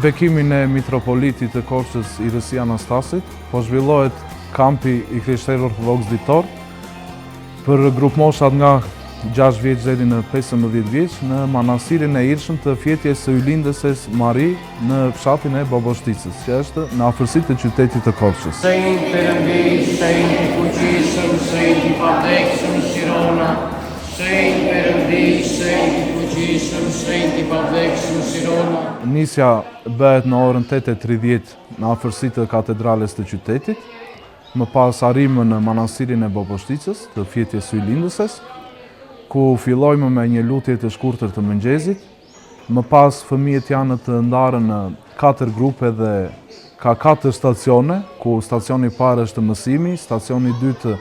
bekimin e mitropolitit të Korçës Irësi Anastasit, po zhvillohet kampi i Krishterë Ortodoks Ditor për grupmoshat nga 6 vjeç deri në 15 vjeç në manastirin e Irshëm të Fjetjes së Ylindëses Mari në fshatin e Boboshticës, që është në afërsitë të qytetit të Korçës. Shenjtë Perëndis, shenjtë i fuqishëm, shenjtë i pavdekshëm Shirona, shenjtë Perëndis, shenjtë i fuqishëm, shenjtë i pavdekshëm Shirona. Nisja bëhet në orën 8:30 në afërsitë të katedrales të qytetit, më pas arrimën në manastirin e Boboshticës të Fjetjes së Ylindëses, ku fillojmë me një lutje të shkurtër të mëngjesit, më pas fëmijët janë të ndarën në 4 grupe dhe ka 4 stacione, ku stacioni i parë është mësimi, stacioni i dytë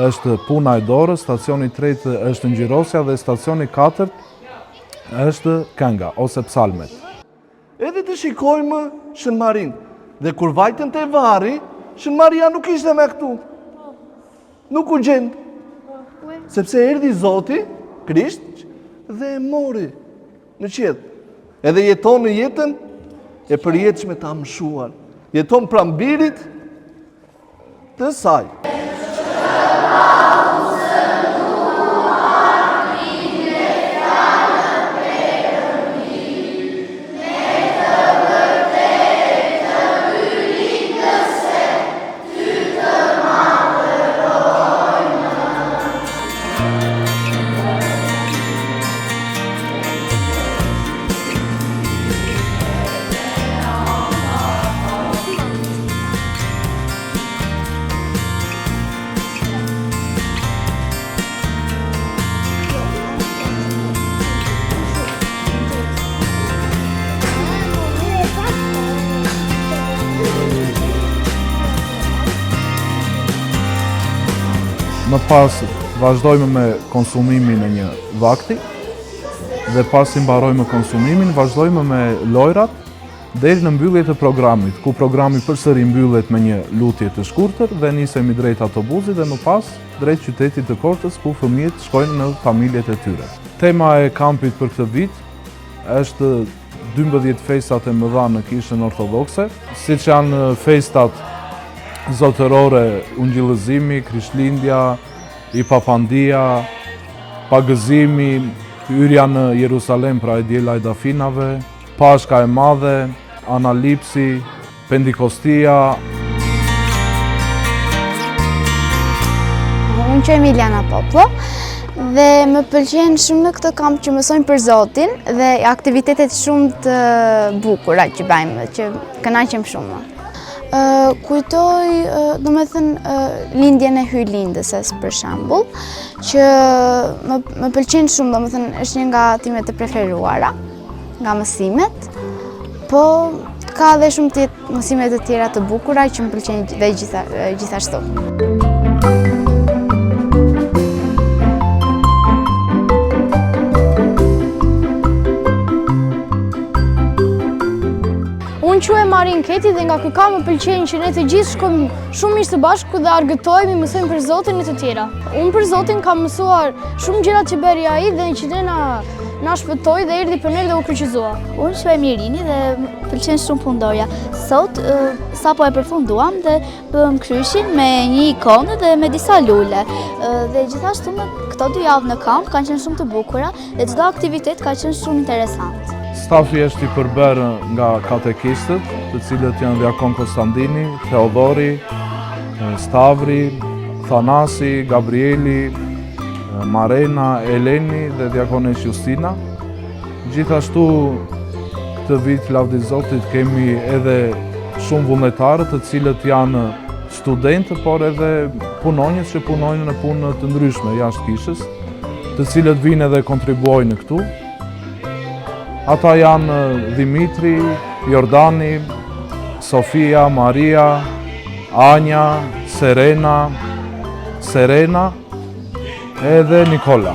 është puna e dorës, stacioni i tretë është ngjyrosja dhe stacioni i katërt është kënga ose psalmet. Edhe të shikojmë Shën Marin, dhe kur vajtën te varri, Shën Maria nuk ishte me këtu. Nuk u gjend. Sepse erdhi Zoti, Krisht, dhe e mori në qiell. Edhe jeton në jetën e përjetshme të amshuar. Jeton prambirit të saj. Më pas vazhdojmë me konsumimin e një vakti dhe pasi mbarojmë konsumimin, vazhdojmë me lojrat deri në mbyllje të programit, ku programi përsëri mbyllet me një lutje të shkurtër dhe nisemi drejt autobusit dhe më pas drejt qytetit të Korçës, ku fëmijët shkojnë në familjet e tyre. Tema e kampit për këtë vit është 12 festat e mëdha në Kishën Ortodokse, siç janë festat zotërore, Ungjillëzimi, Krishtlindja, i Papandia, Pagëzimi, hyrja në Jerusalem pra e diela e dafinave, Pashka e Madhe, Analipsi, Pendikostia. Unë që Emiliana Poplo dhe më pëlqen shumë në këtë kamp që mësojmë për Zotin dhe aktivitetet shumë të bukura që bëjmë, që kënaqem shumë. Kujtoj, do me thënë, lindjen e Hylindëses për shembull, që më pëlqen shumë, do me thënë, është një nga timet e preferuara, nga mësimet, po ka dhe shumë mësimet të tjera të bukura që më pëlqen dhe gjithashtu. Unë quhem Marin Keti dhe nga ky kamp më pëlqen që ne të gjithë shkojmë shumë mirë së bashku dhe argëtohemi, mësojmë për Zotin e të tjera. Unë për Zotin kam mësuar shumë gjëra që bëri ai dhe që ne na shpëtoi dhe erdhi për ne dhe u kryqëzua. Unë quhem Irini dhe pëlqen shumë pundoja. Sot sapo e përfunduam dhe bëm kryshin me një ikonë dhe me disa lule. Dhe gjithashtu në këto 2 javë në kamp kanë qenë shumë të bukura dhe çdo aktivitet ka qenë shumë interesant. Stafi është i përbërë nga katekistët, të cilët janë Djakon Konstantini, Theodori, Stavri, Thanasi, Gabrieli, Marena, Eleni dhe Djakonesh Justina. Gjithashtu këtë vit lavdi Zotit kemi edhe shumë vullnetarë të cilët janë studentë, por edhe punonjës që punojnë në punë të ndryshme jashtë kishës, të cilët vinë edhe kontribuojnë këtu. Ata janë Dimitri, Jordani, Sofia, Maria, Anja, Serena edhe Nikola.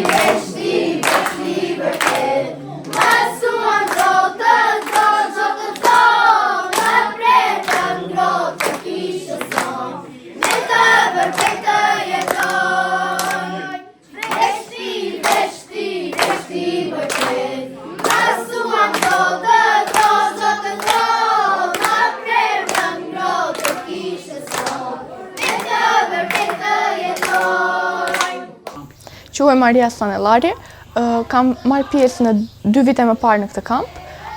Vesti, vërtet, mësuan Zotët Quhem Maria Sanellari, kam marrë pjesë në 2 vite më parë në këtë kamp.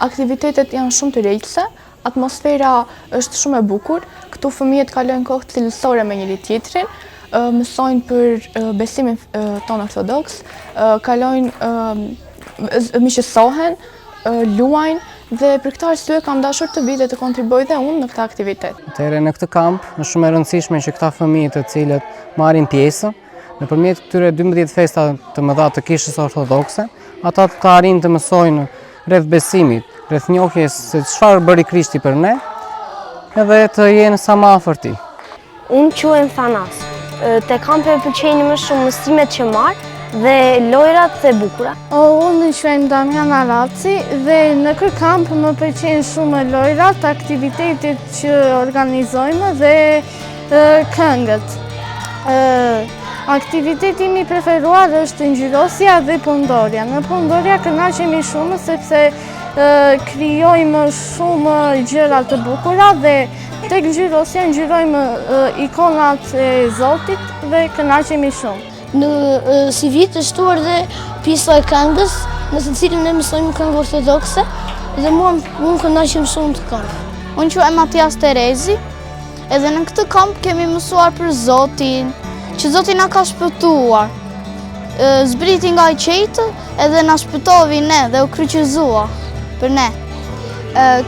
Aktivitetet janë shumë të rejtëse, atmosfera është shumë e bukur, këtu fëmijët kalojnë kohë cilësore me njëri tjetrin, mësojnë për besimin ton ortodoks, miqësohen, luajnë dhe për këtë arsye kam dashur të vi dhe të kontribuoj dhe unë në këtë aktivitet. Atëherë në këtë kamp është shumë e rëndësishme që këta fëmijë të cilët marrin pjesë nëpërmjet këtyre 12 festa të mëdha të kishës ortodokse, ata të arrijnë të mësojnë rreth besimit, rreth njohjes se çfarë bëri Krishti për ne, edhe të jenë sa më afër tij. Unë quhem Thanas. Te kampi më pëlqejnë më shumë mësimet që marr dhe lojrat e bukura. Unë quhem Damiana Raci dhe në këtë kamp më pëlqejnë shumë lojrat, aktivitetet që organizojmë dhe këngët. Aktiviteti mi preferuar është ngjyrosja dhe pundorja. Në pundorja kënaqemi shumë sepse krijojmë shumë gjëra të bukura dhe tek ngjyrosja ngjyrojmë ikonat e Zotit dhe kënaqemi shumë. Si vit është shtuar dhe pjesa e këngës, në të cilën ne mësojmë këngë ortodokse dhe mua kënaqem shumë të këngë. Unë quhem Matias Terezi, edhe në këtë kamp kemi mësuar për Zotin, që Zoti na ka shpëtuar. Zbriti nga i qetë edhe na shpëtovi ne dhe u kryqëzua për ne.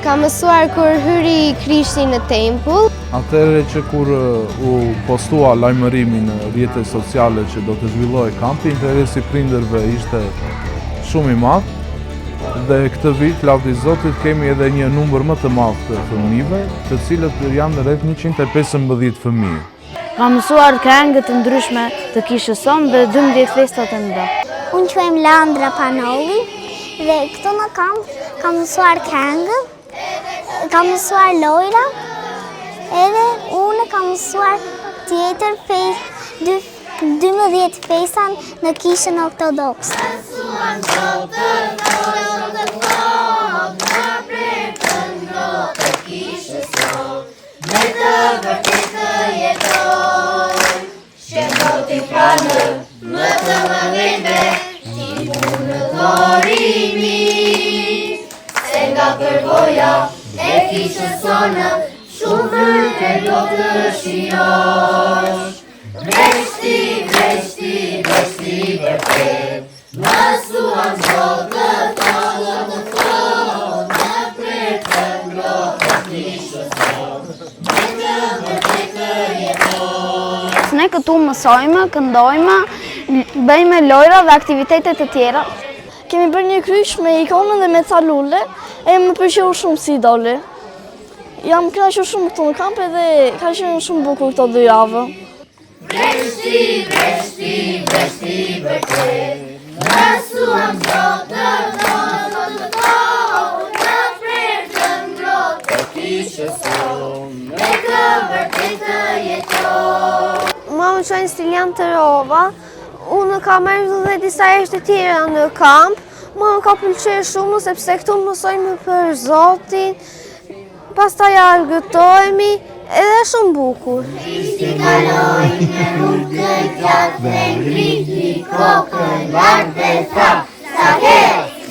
Ka mësuar kur hyri Krishti në tempull. Atëherë që kur u postua lajmërimi në rrjetet sociale që do të zhvillohej kampi, interesi prindërve ishte shumë i madh dhe këtë vit, lavdi Zotit, kemi edhe një numër më të madh të fëmijëve, të cilët janë rreth 115 fëmijë. Kam mësuar këngë të ndryshme të kishës sonë dhe 12 festa të mëdha. Unë quhem Landra Panoli dhe këtu në kamp kam mësuar këngë, kam mësuar lojra, edhe unë kam mësuar tjetër 12 festa në kishën ortodokse. Ne këtu mësojmë, këndojmë, bëjmë lojra dhe aktivitetet të tjera. Kemi bërë një kryq me ikonën dhe me calule, e më pëlqeu shumë si doli. Jam kënaqur shumë këtu në kamp dhe ka qenë shumë bukur këto 2 javë. Mua më quhen Stilian Tërova. Unë kam marrë dhe disa herë të tjera në kamp. Mua më ka pëlqyer shumë sepse këtu mësojmë për Zotin, pastaj argëtohemi, edhe shumë bukur. Krishti kaloi në rrugë gjatë dhe ngriti kokën lart dhe tha: Sake,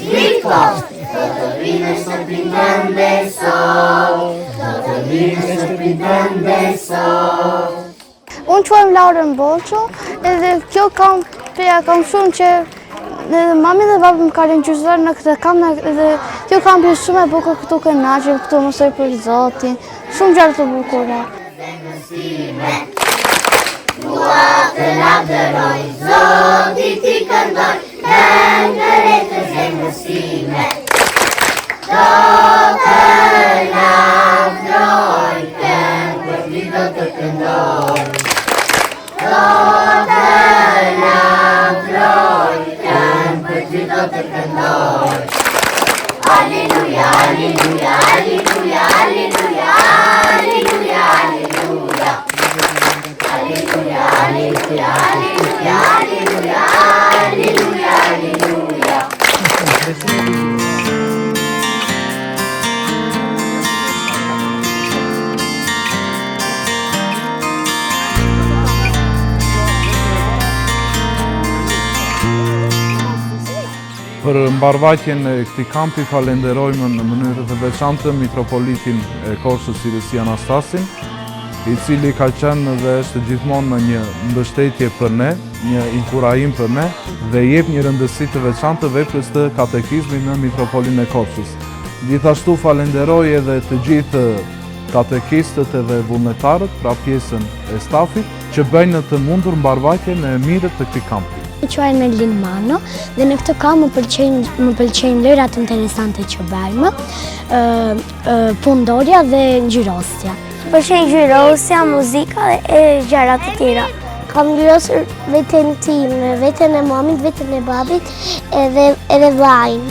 ngrit kokë, do të vinë shtëpinë tënde sot, do të vinë shtëpinë tënde sot. Unë quhem Lauren Boqo, edhe kjo kampeja kam shumë që mami dhe babi më ka rinjëzuar në këtë kamp, edhe kjo kamp është shumë e bukur, këtu kënaqem, këtu mësoj për Zotin, shumë gjëra të bukura. Dua të lavdëroj, Zotit i këndoj, këngëre të zemrësime. Do të lavdëroj, këngë për ty do të këndoj. Do të lavdëroj, këngë për ty do të këndoj. Alleluja, alleluja, alleluja, alleluja, alleluja, alleluja. Alleluja, alleluja, alleluja, alleluja, alleluja, alleluja. Për mbarvajtjen e këtij kampi falenderojmë në mënyrë të veçantë mitropolitin e Korçës Sirësi Anastasin, i cili ka qenë dhe është gjithmonë në një mbështetje për ne, një inkurajim për ne dhe jep një rëndësi të veçantë veprës të katekizmit në mitropolin e Korçës. Gjithashtu falenderoj edhe të gjithë katekistët edhe vullnetarët, pra pjesën e stafit, që bëjnë në të mundur mbarvajtjen e mirë të këtij kampi. Më quaj Merlin Mano dhe në këtë kamp më pëlqejnë lojrat interesante që bëjmë, pundorja dhe ngjyrosja. Më pëlqen ngjyrosja, muzika dhe gjërat të tjera. Kam ngjyrosur veten time, veten e mamit, veten e babit edhe vllajin.